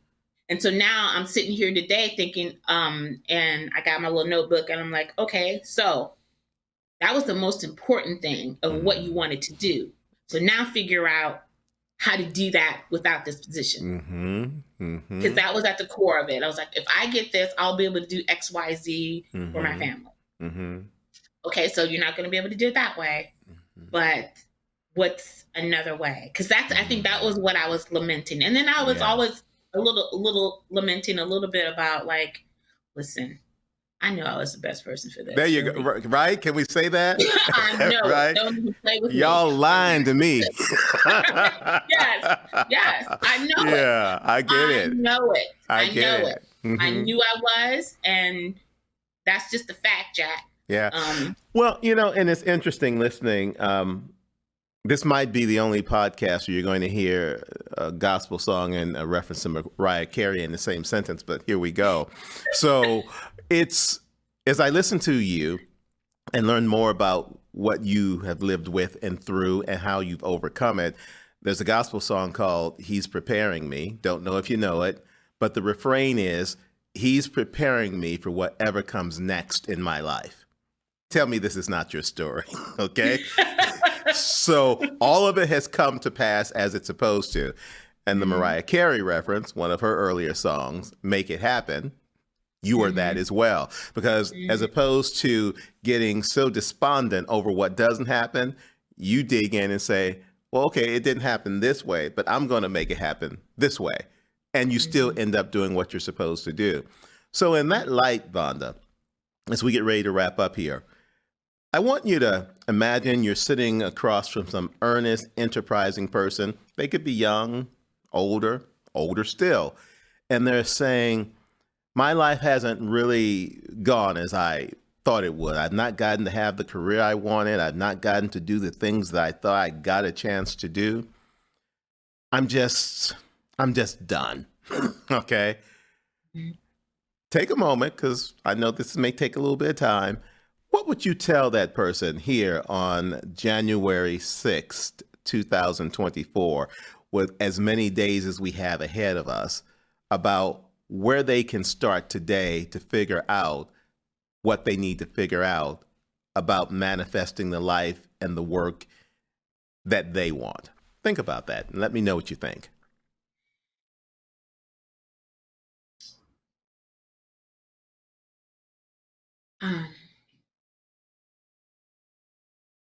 And so now I'm sitting here today thinking, and I got my little notebook, and I'm like, okay, so that was the most important thing of what you wanted to do. So now figure out how to do that without this position. Because that was at the core of it. I was like, if I get this, I'll be able to do X, Y, Z for my family. Okay, so you're not going to be able to do it that way, but what's another way? Because I think that was what I was lamenting. And then I was always a little lamenting a little bit about, like, listen, I know I was the best person for this. There you go. Right? Can we say that? I know. Right? Don't even play with Y'all me. lying to me. Yes. I know it. Yeah, I get it. I know it. I know it. I knew I was, and that's just the fact, Jack. Yeah. Well, and it's interesting listening. This might be the only podcast where you're going to hear a gospel song and a reference to Mariah Carey in the same sentence, but here we go. So it's, as I listen to you and learn more about what you have lived with and through and how you've overcome it, there's a gospel song called He's Preparing Me. Don't know if you know it, but the refrain is, He's preparing me for whatever comes next in my life. Tell me this is not your story, okay? So all of it has come to pass as it's supposed to. And the Mariah Carey reference, one of her earlier songs, Make It Happen, you are that as well. Because as opposed to getting so despondent over what doesn't happen, you dig in and say, well, okay, it didn't happen this way, but I'm going to make it happen this way. And you still end up doing what you're supposed to do. So in that light, Vonda, as we get ready to wrap up here, I want you to imagine you're sitting across from some earnest, enterprising person. They could be young, older still. And they're saying, my life hasn't really gone as I thought it would. I've not gotten to have the career I wanted. I've not gotten to do the things that I thought I got a chance to do. I'm just done. Okay? Take a moment, because I know this may take a little bit of time. What would you tell that person here on January 6th, 2024, with as many days as we have ahead of us, about where they can start today to figure out what they need to figure out about manifesting the life and the work that they want? Think about that and let me know what you think.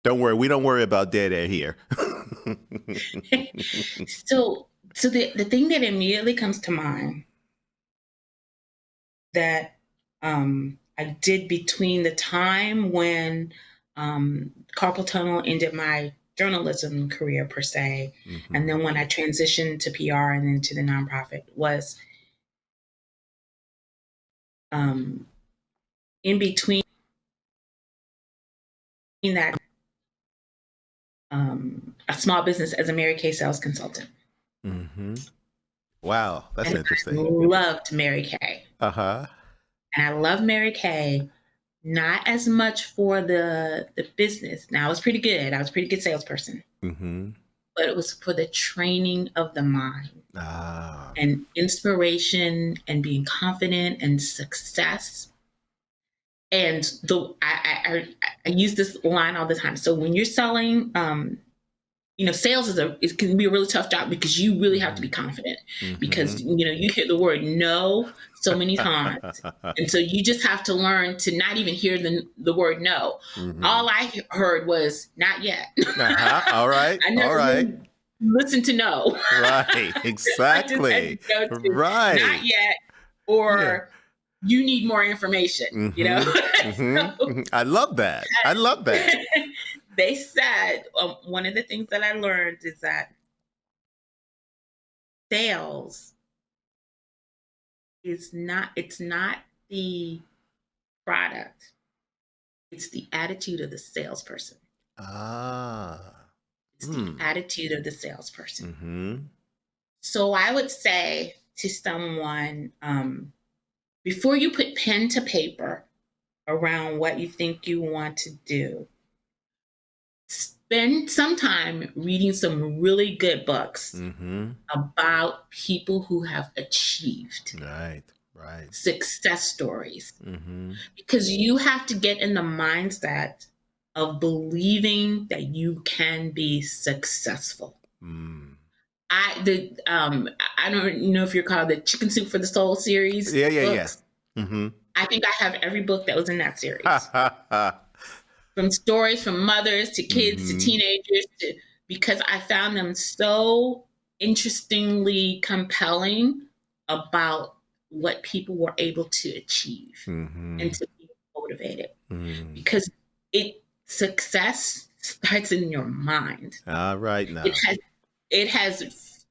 Don't worry. We don't worry about dead air here. So the thing that immediately comes to mind that I did between the time when carpal tunnel ended my journalism career per se, and then when I transitioned to PR and then to the nonprofit was in between that a small business as a Mary Kay sales consultant. Wow, that's and interesting. I loved Mary Kay. Uh-huh. And I love Mary Kay, not as much for the business. Now, I was pretty good. I was a pretty good salesperson. But it was for the training of the mind and inspiration and being confident and success. And I use this line all the time. So when you're selling, sales it can be a really tough job because you really have to be confident because, you hear the word no so many times. And so you just have to learn to not even hear the word no. All I heard was not yet. All right. I never really listened to no. Right. Exactly. Right. Not yet. Or you need more information, So, I love that. They said one of the things that I learned is that sales it's not the product, it's the attitude of the salesperson. It's the attitude of the salesperson. So I would say to someone, before you put pen to paper around what you think you want to do, spend some time reading some really good books about people who have achieved success stories. Because you have to get in the mindset of believing that you can be successful. I don't know if you're called the Chicken Soup for the Soul series. Books. I think I have every book that was in that series. From stories from mothers to kids to teenagers, because I found them so interestingly compelling about what people were able to achieve and to be motivated. Because success starts in your mind. Right now. It has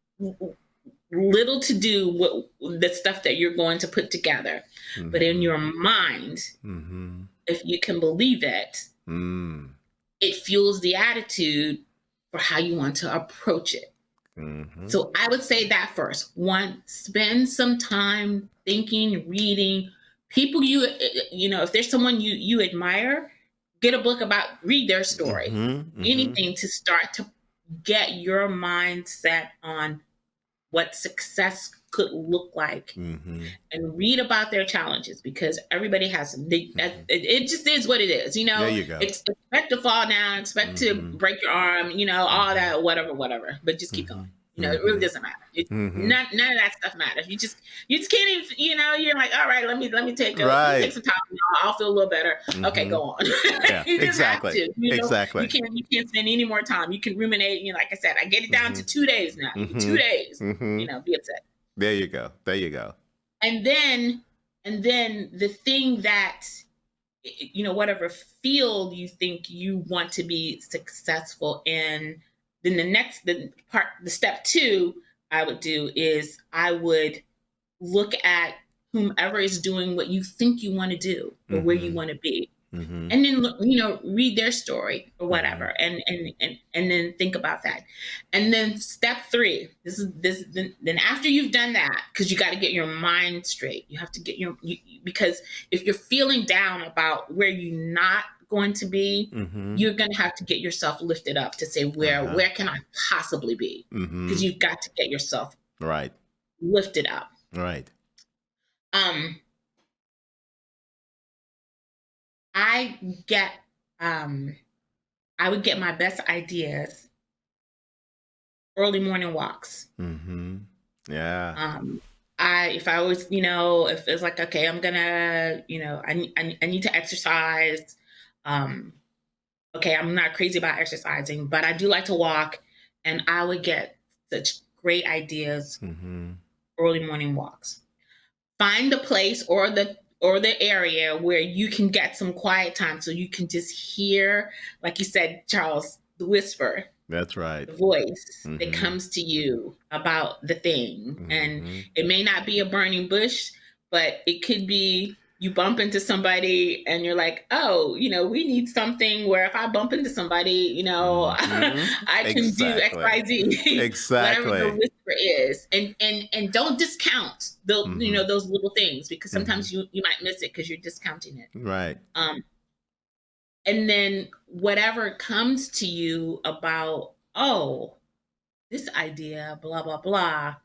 little to do with the stuff that you're going to put together. But in your mind, if you can believe it, it fuels the attitude for how you want to approach it. So I would say that first. One, spend some time thinking, reading. People if there's someone you admire, get a book read their story. Anything to start to get your mindset on what success could look like, and read about their challenges, because everybody has them. It just is what it is. There you go. Expect to fall down, expect to break your arm, all that, whatever. But just keep going. It really doesn't matter. None of that stuff matters. You just can't even. You're like, all right, let me take some time. I'll feel a little better. Okay, go on. Yeah, you just exactly. have to. Exactly. You can't spend any more time. You can ruminate. Like I said, I get it down to 2 days now. 2 days. Be upset. There you go. And then the thing that, whatever field you think you want to be successful in, then the step 2 I would do is I would look at whomever is doing what you think you want to do or where you want to be. And then, read their story or whatever, and then think about that. And then step 3, then after you've done that, because you got to get your mind straight. You have to get because if you're feeling down about where you're not going to be, you're going to have to get yourself lifted up to say, where can I possibly be? Because you've got to get yourself lifted up. Right. I would get my best ideas early morning walks. Yeah. If I was, if it's like, okay, I'm gonna, I need to exercise. Okay, I'm not crazy about exercising, but I do like to walk, and I would get such great ideas early morning walks. Find the place or or the area where you can get some quiet time so you can just hear, like you said, Charles, the whisper. That's right. The voice Mm-hmm. that comes to you about the thing. Mm-hmm. And it may not be a burning bush, but it could be you bump into somebody and you're like, oh, we need something where if I bump into somebody, Mm-hmm. I can do X, Y, Z. Exactly. Whatever the whisper is. And don't discount the Mm-hmm. those little things, because sometimes you might miss it because you're discounting it. Right. And then whatever comes to you about, oh, this idea, blah, blah, blah,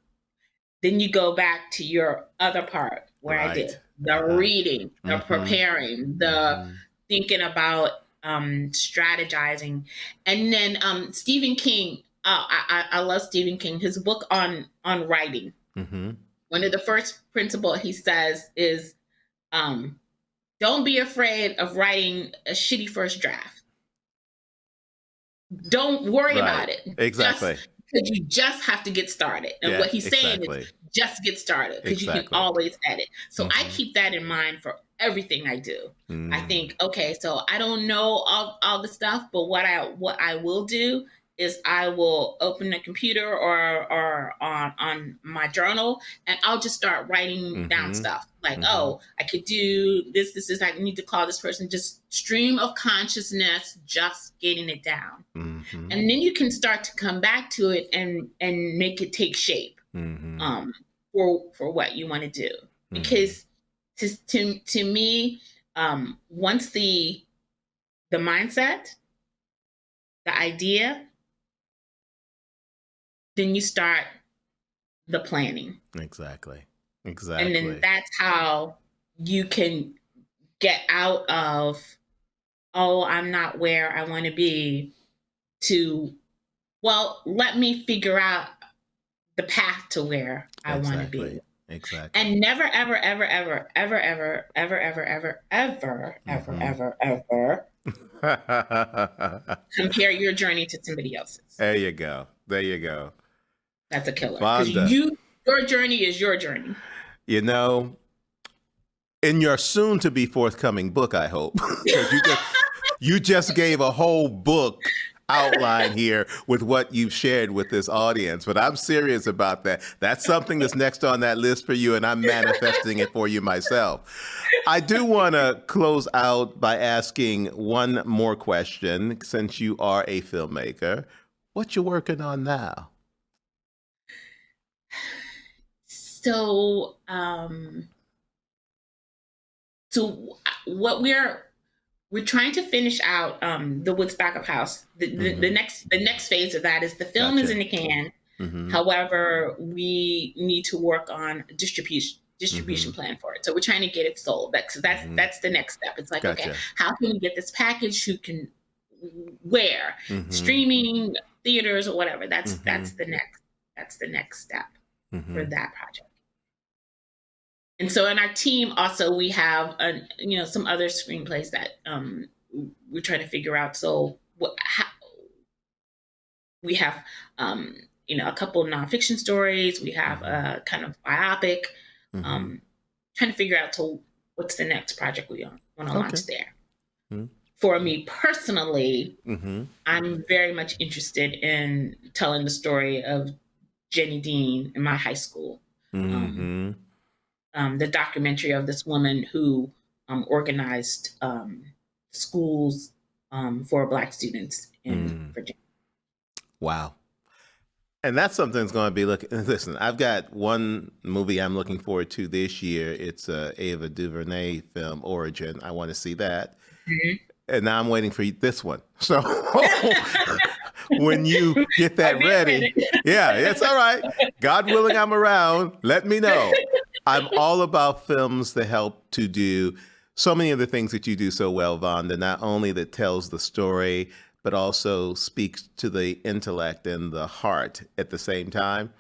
then you go back to your other part where I did the reading, the preparing, the thinking about strategizing. And then Stephen King, I love Stephen King, his book on writing. Mm-hmm. One of the first principles he says is, don't be afraid of writing a shitty first draft. Don't worry about it. Exactly. Because you just have to get started. And what he's saying is just get started, because you can always edit. So I keep that in mind for everything I do. I think, okay, so I don't know all the stuff, but what I will do is I will open a computer or on my journal, and I'll just start writing down stuff. Like, oh, I could do this, I need to call this person. Just stream of consciousness, just getting it down. And then you can start to come back to it and make it take shape for what you want to do. Because to me, once the mindset, the idea, then you start the planning. Exactly. And then that's how you can get out of, oh, I'm not where I want to be, to, well, let me figure out the path to where I want to be. Exactly. And never, ever, ever, ever, ever, ever, ever, ever, ever, ever, ever, ever, ever compare your journey to somebody else's. There you go. That's a killer. Because your journey is your journey. In your soon to be forthcoming book, I hope, because you just gave a whole book outline here with what you've shared with this audience. But I'm serious about that. That's something that's next on that list for you, and I'm manifesting it for you myself. I do want to close out by asking one more question, since you are a filmmaker. What you working on now? So what we're trying to finish out the Woods Backup House. The next phase of that is the film is in the can. However, we need to work on distribution plan for it. So we're trying to get it sold. That's the next step. It's like, okay, how can we get this package? Who can where? Streaming, theaters, or whatever. That's the next step for that project. And so in our team also, we have some other screenplays that we're trying to figure out. So we have a couple of nonfiction stories. We have a kind of biopic. Trying to figure out what's the next project we want to launch there. For me personally, I'm very much interested in telling the story of Jenny Dean in my high school. The documentary of this woman who organized schools for Black students in Virginia. Wow. And that's something that's going to be listen, I've got one movie I'm looking forward to this year. It's Ava DuVernay film, Origin. I want to see that. And now I'm waiting for this one. So when you get that ready, it's all right. God willing, I'm around. Let me know. I'm all about films that help to do so many of the things that you do so well, Vonda, not only that tells the story, but also speaks to the intellect and the heart at the same time,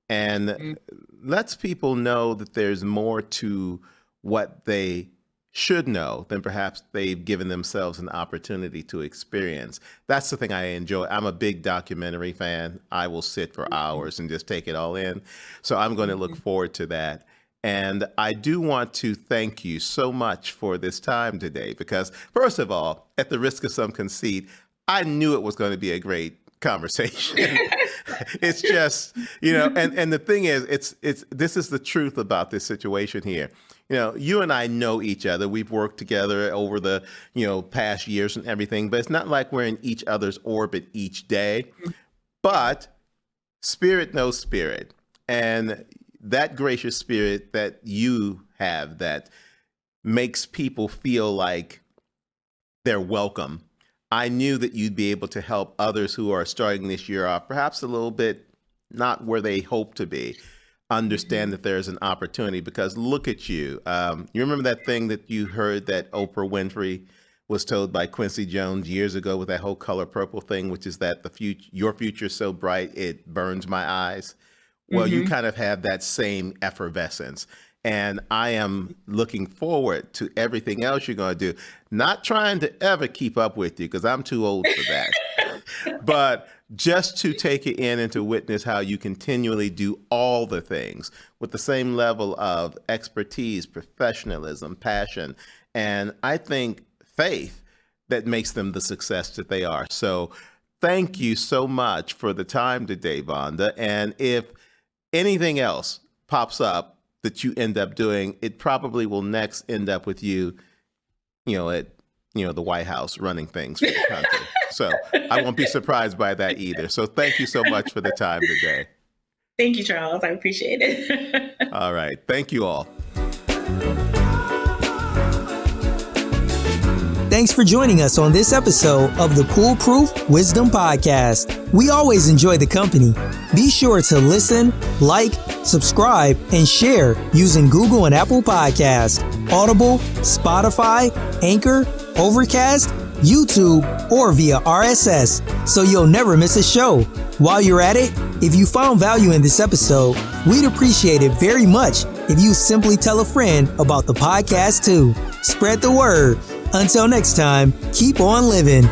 and lets people know that there's more to what they should know than perhaps they've given themselves an opportunity to experience. That's the thing I enjoy. I'm a big documentary fan. I will sit for hours and just take it all in. So I'm going to look forward to that. And I do want to thank you so much for this time today, because first of all, at the risk of some conceit, I knew it was going to be a great conversation. It's just, and the thing is, this is the truth about this situation here. You and I know each other. We've worked together over the, past years and everything, but it's not like we're in each other's orbit each day. But spirit knows spirit. And that gracious spirit that you have that makes people feel like they're welcome. I knew that you'd be able to help others who are starting this year off, perhaps a little bit not where they hope to be, understand that there's an opportunity. Because look at you. You remember that thing that you heard that Oprah Winfrey was told by Quincy Jones years ago with that whole color purple thing, which is that your future's so bright, it burns my eyes. Well, you kind of have that same effervescence. And I am looking forward to everything else you're going to do. Not trying to ever keep up with you, because I'm too old for that. But just to take it in and to witness how you continually do all the things with the same level of expertise, professionalism, passion, and I think faith that makes them the success that they are. So thank you so much for the time today, Vonda. And if anything else pops up that you end up doing, it probably will next end up with you, at the White House running things for the country. So I won't be surprised by that either. So thank you so much for the time today. Thank you, Charles. I appreciate it. All right. Thank you all. Thanks for joining us on this episode of the PoolePRoof Wisdom Podcast. We always enjoy the company. Be sure to listen, like, subscribe, and share using Google and Apple Podcasts, Audible, Spotify, Anchor, Overcast, YouTube, or via RSS, so you'll never miss a show. While you're at it, if you found value in this episode, we'd appreciate it very much if you simply tell a friend about the podcast too. Spread the word. Until next time, keep on living.